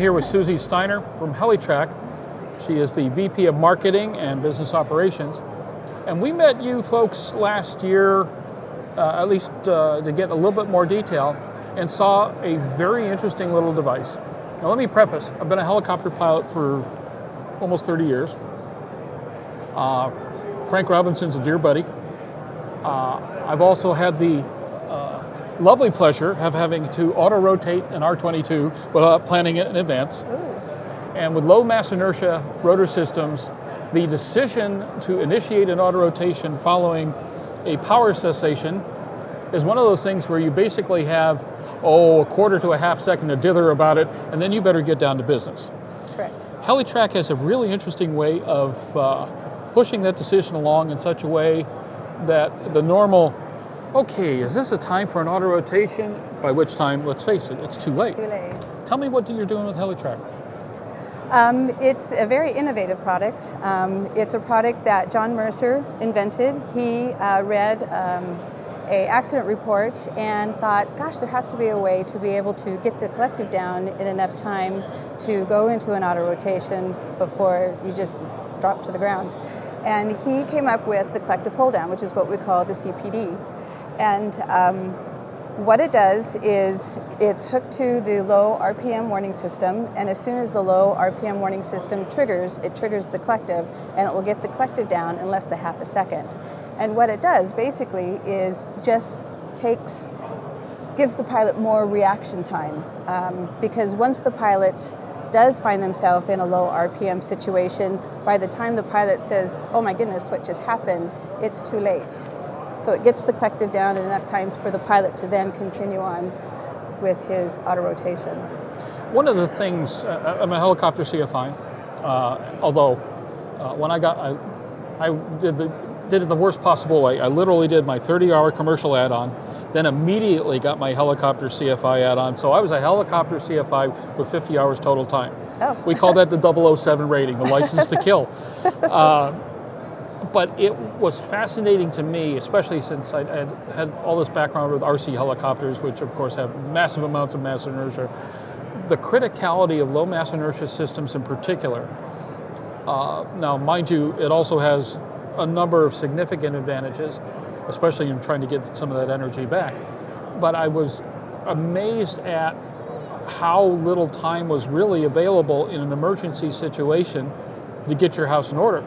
here with Suzanne Steiner from HeliTrak's. She is the VP of Marketing and Business Operations. And we met you folks last year, at least to get a little bit more detail, and saw a very interesting little device. Now let me preface, I've been a helicopter pilot for almost 30 years. Frank Robinson's a dear buddy. I've also had the lovely pleasure of having to auto-rotate an R-22 without planning it in advance. Ooh. And with low mass inertia rotor systems, the decision to initiate an auto-rotation following a power cessation is one of those things where you basically have, a quarter to a half second to dither about it, and then you better get down to business. Correct. HeliTrak's has a really interesting way of pushing that decision along in such a way that the normal, okay, is this a time for an auto-rotation? By which time, let's face it, it's too late. Too late. Tell me what you're doing with HeliTrak's. It's a very innovative product. It's a product that John Mercer invented. He read a accident report and thought, gosh, there has to be a way to be able to get the collective down in enough time to go into an auto-rotation before you just drop to the ground. And he came up with the collective pull down, which is what we call the CPD. And what it does is it's hooked to the low RPM warning system, and as soon as the low RPM warning system triggers, it triggers the collective, and it will get the collective down in less than half a second. And what it does basically is just gives the pilot more reaction time, because once the pilot does find themselves in a low RPM situation, by the time the pilot says, oh my goodness, what just happened, it's too late. So it gets the collective down in enough time for the pilot to then continue on with his auto-rotation. One of the things, I'm a helicopter CFI, although when I did it the worst possible way. I literally did my 30-hour commercial add-on, then immediately got my helicopter CFI add-on. So I was a helicopter CFI with 50 hours total time. Oh. We call that the 007 rating, the license to kill. But it was fascinating to me, especially since I had all this background with RC helicopters, which of course have massive amounts of mass inertia. The criticality of low mass inertia systems in particular. Now, mind you, it also has a number of significant advantages, especially in trying to get some of that energy back. But I was amazed at how little time was really available in an emergency situation to get your house in order.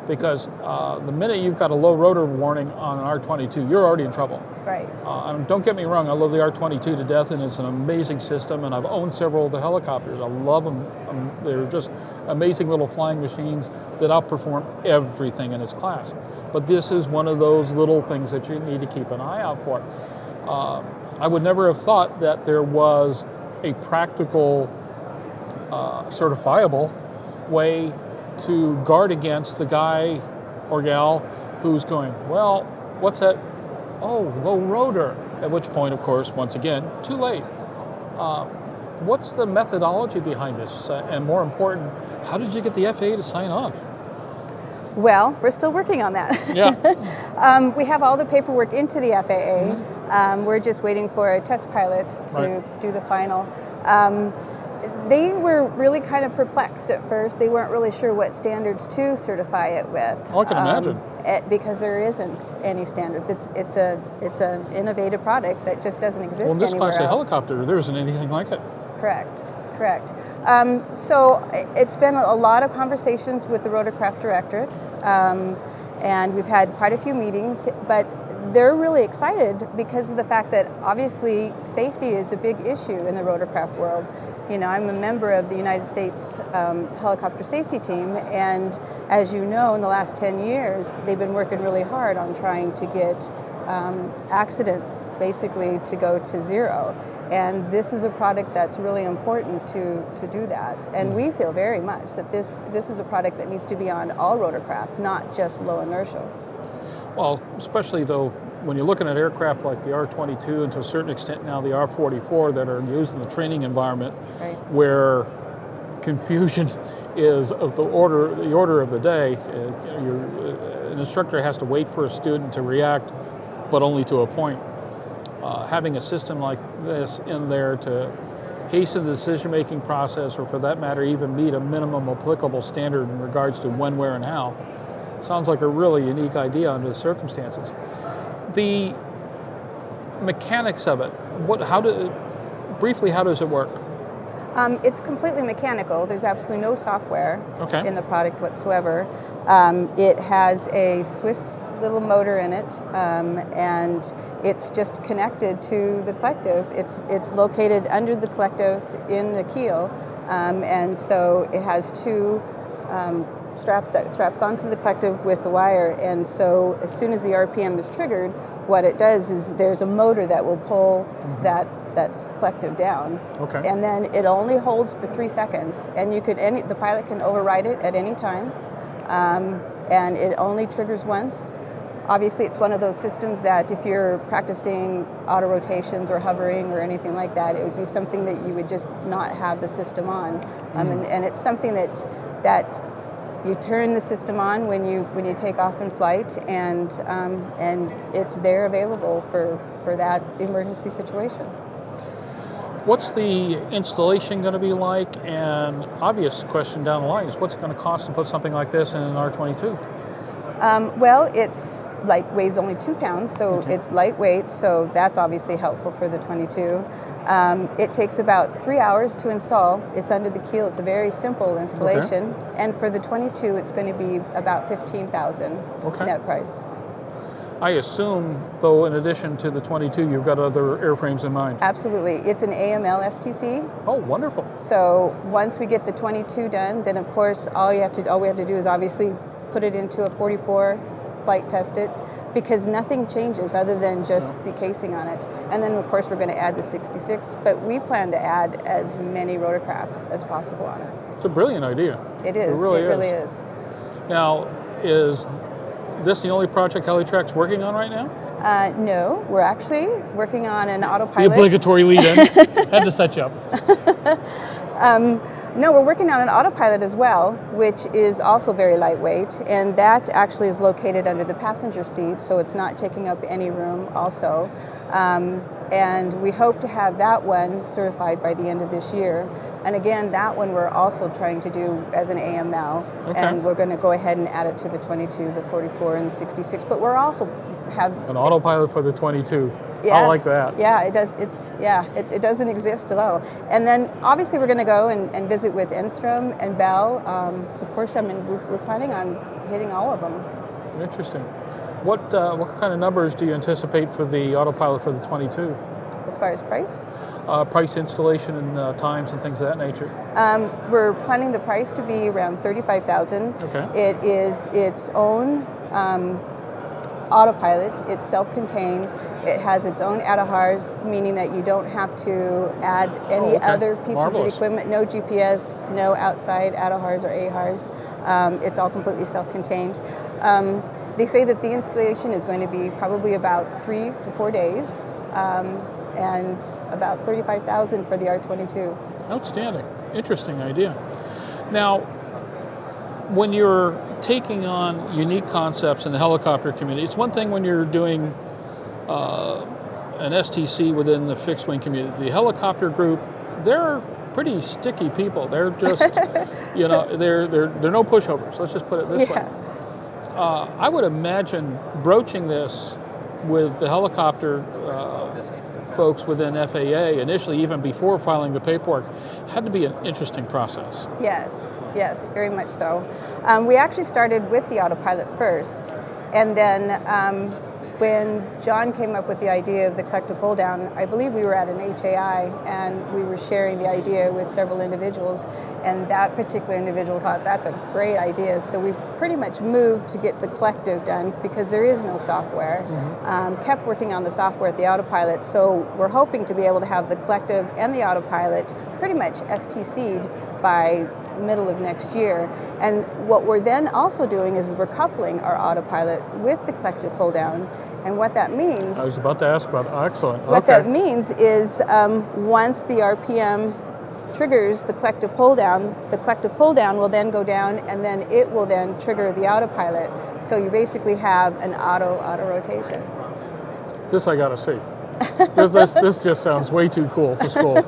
Because the minute you've got a low rotor warning on an R-22, you're already in trouble. Right. And don't get me wrong, I love the R-22 to death, and it's an amazing system, and I've owned several of the helicopters. I love them. They're just amazing little flying machines that outperform everything in its class. But this is one of those little things that you need to keep an eye out for. I would never have thought that there was a practical, certifiable way to guard against the guy or gal who's going, well, what's that? Oh, low rotor. At which point, of course, once again, too late. What's the methodology behind this? And more important, how did you get the FAA to sign off? Well, we're still working on that. Yeah. We have all the paperwork into the FAA. Mm-hmm. We're just waiting for a test pilot to do the final. They were really kind of perplexed at first. They weren't really sure what standards to certify it with. Oh, I can imagine. Because there isn't any standards. It's an innovative product that just doesn't exist anywhere else. Well, in this class of helicopter, there isn't anything like it. Correct. So it's been a lot of conversations with the Rotorcraft Directorate, and we've had quite a few meetings, but they're really excited because of the fact that obviously safety is a big issue in the rotorcraft world. You know, I'm a member of the United States helicopter safety team, and as you know, in the last 10 years, they've been working really hard on trying to get accidents basically to go to zero. And this is a product that's really important to do that. And we feel very much that this is a product that needs to be on all rotorcraft, not just low inertia. Well, especially though, when you're looking at aircraft like the R-22 and to a certain extent now the R-44 that are used in the training environment, where confusion is of the order of the day. An instructor has to wait for a student to react, but only to a point. Having a system like this in there to hasten the decision-making process, or for that matter, even meet a minimum applicable standard in regards to when, where, and how. Sounds like a really unique idea under the circumstances. The mechanics of it, briefly, how does it work? It's completely mechanical. There's absolutely no software Okay. in the product whatsoever. It has a Swiss little motor in it, and it's just connected to the collective. It's located under the collective in the keel, and so it has two straps that straps onto the collective with the wire. And so as soon as the RPM is triggered, what it does is there's a motor that will pull that collective down. Okay. And then it only holds for 3 seconds, and the pilot can override it at any time, and it only triggers once. Obviously, it's one of those systems that if you're practicing auto rotations or hovering or anything like that, it would be something that you would just not have the system on. And it's something that you turn the system on when you take off in flight, and it's there available for that emergency situation. What's the installation going to be like? And obvious question down the line is, what's it going to cost to put something like this in an R-22? Well, it's weighs only 2 pounds, so it's lightweight, so that's obviously helpful for the 22. It takes about 3 hours to install. It's under the keel. It's a very simple installation. And for the 22, it's going to be about $15,000 net price. I assume, though, in addition to the 22, you've got other airframes in mind. Absolutely. It's an AML STC. Oh, wonderful. So once we get the 22 done, then of course all we have to do is obviously put it into a 44, flight test it, because nothing changes other than just the casing on it. And then of course we're going to add the 66, but we plan to add as many rotorcraft as possible on it. It's a brilliant idea. It is. It really is. Now, is this the only project HeliTrak's working on right now? No, we're actually working on an autopilot. The obligatory lead-in. Had to set you up. No, we're working on an autopilot as well, which is also very lightweight, and that actually is located under the passenger seat, so it's not taking up any room also. And we hope to have that one certified by the end of this year. And again, that one we're also trying to do as an AML, and we're going to go ahead and add it to the 22, the 44, and the 66. But we're also have an autopilot for the 22. Yeah, I like that. Yeah, it does. It doesn't exist at all. And then obviously we're going to go and visit with Enstrom and Bell, support them, and we're planning on hitting all of them. Interesting. What kind of numbers do you anticipate for the autopilot for the 22? As far as price? Price, installation, and times and things of that nature. We're planning the price to be around $35,000. Okay. It is its own autopilot. It's self-contained. It has its own ADAHRs, meaning that you don't have to add any other pieces of equipment. No GPS, no outside ADAHRs or AHRs. It's all completely self-contained. They say that the installation is going to be probably about 3 to 4 days, and about $35,000 for the R-22. Outstanding. Interesting idea. Now, when you're taking on unique concepts in the helicopter community, it's one thing when you're doing an STC within the fixed wing community. The helicopter group, they're pretty sticky people. They're just, they're no pushovers. Let's just put it this way. I would imagine broaching this with the helicopter folks within FAA initially, even before filing the paperwork, had to be an interesting process. Yes, very much so. We actually started with the autopilot first, and then when John came up with the idea of the collective pull down, I believe we were at an HAI and we were sharing the idea with several individuals, and that particular individual thought that's a great idea. So we pretty much moved to get the collective done because there is no software. Kept working on the software at the autopilot, so we're hoping to be able to have the collective and the autopilot pretty much STC'd by middle of next year. And what we're then also doing is we're coupling our autopilot with the collective pull down. And what that means... I was about to ask about, excellent. What that means is once the RPM triggers the collective pull down will then go down, and then it will then trigger the autopilot. So you basically have an auto rotation. This I gotta see. This just sounds way too cool for school.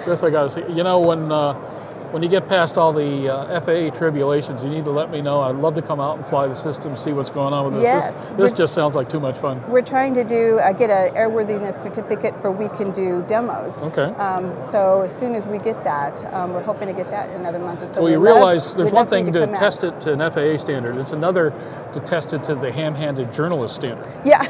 This I got to see. You know, when you get past all the FAA tribulations, you need to let me know. I'd love to come out and fly the system, see what's going on with this. Yes. This just sounds like too much fun. We're trying to get an airworthiness certificate for we can do demos. Okay. So as soon as we get that, we're hoping to get that in another month or so. Well, you realize there's one thing to test it to an FAA standard. It's another to test it to the ham-handed journalist standard. Yeah.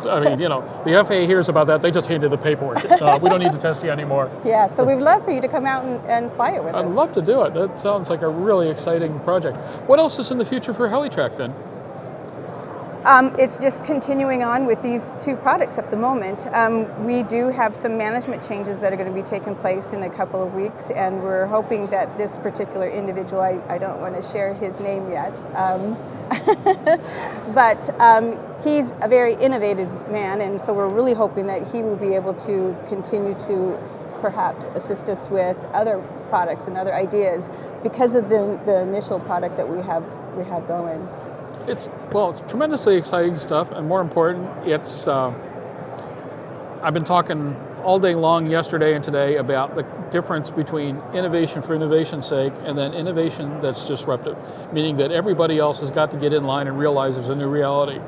I mean, you know, the FAA hears about that. They just handed the paperwork. We don't need to test you anymore. Yeah, so we'd love for you to come out and fly it with us. I'd love to do it. That sounds like a really exciting project. What else is in the future for HeliTrak then? It's just continuing on with these two products at the moment. We do have some management changes that are going to be taking place in a couple of weeks, and we're hoping that this particular individual, I don't want to share his name yet, but he's a very innovative man, and so we're really hoping that he will be able to continue to perhaps assist us with other products and other ideas because of the initial product that we have going. It's tremendously exciting stuff, and more important, it's. I've been talking all day long yesterday and today about the difference between innovation for innovation's sake and then innovation that's disruptive, meaning that everybody else has got to get in line and realize there's a new reality.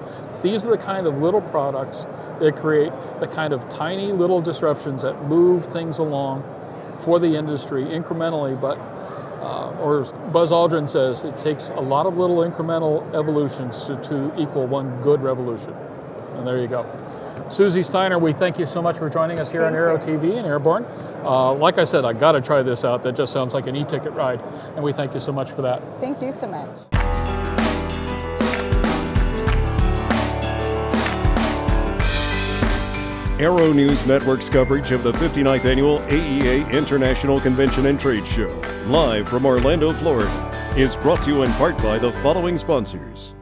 These are the kind of little products that create the kind of tiny little disruptions that move things along for the industry incrementally, but or as Buzz Aldrin says, it takes a lot of little incremental evolutions to equal one good revolution. And there you go. Susie Steiner, we thank you so much for joining us here on Aero-TV and Airborne. Like I said, I got to try this out. That just sounds like an e-ticket ride, and we thank you so much for that. Thank you so much. Aero-News Network's coverage of the 59th Annual AEA International Convention and Trade Show, live from Orlando, Florida, is brought to you in part by the following sponsors.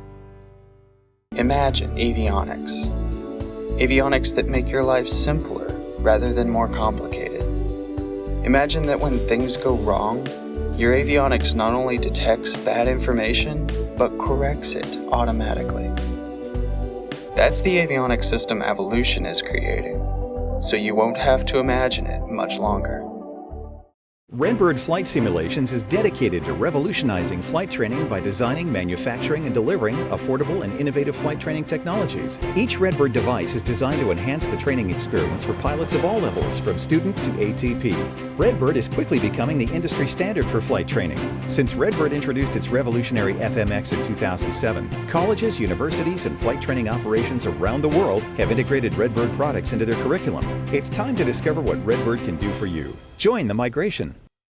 Imagine avionics. Avionics that make your life simpler rather than more complicated. Imagine that when things go wrong, your avionics not only detects bad information, but corrects it automatically. That's the avionics system Avilution is creating, so you won't have to imagine it much longer. Redbird Flight Simulations is dedicated to revolutionizing flight training by designing, manufacturing, and delivering affordable and innovative flight training technologies. Each Redbird device is designed to enhance the training experience for pilots of all levels, from student to ATP. Redbird is quickly becoming the industry standard for flight training. Since Redbird introduced its revolutionary FMX in 2007, colleges, universities, and flight training operations around the world have integrated Redbird products into their curriculum. It's time to discover what Redbird can do for you. Join the migration.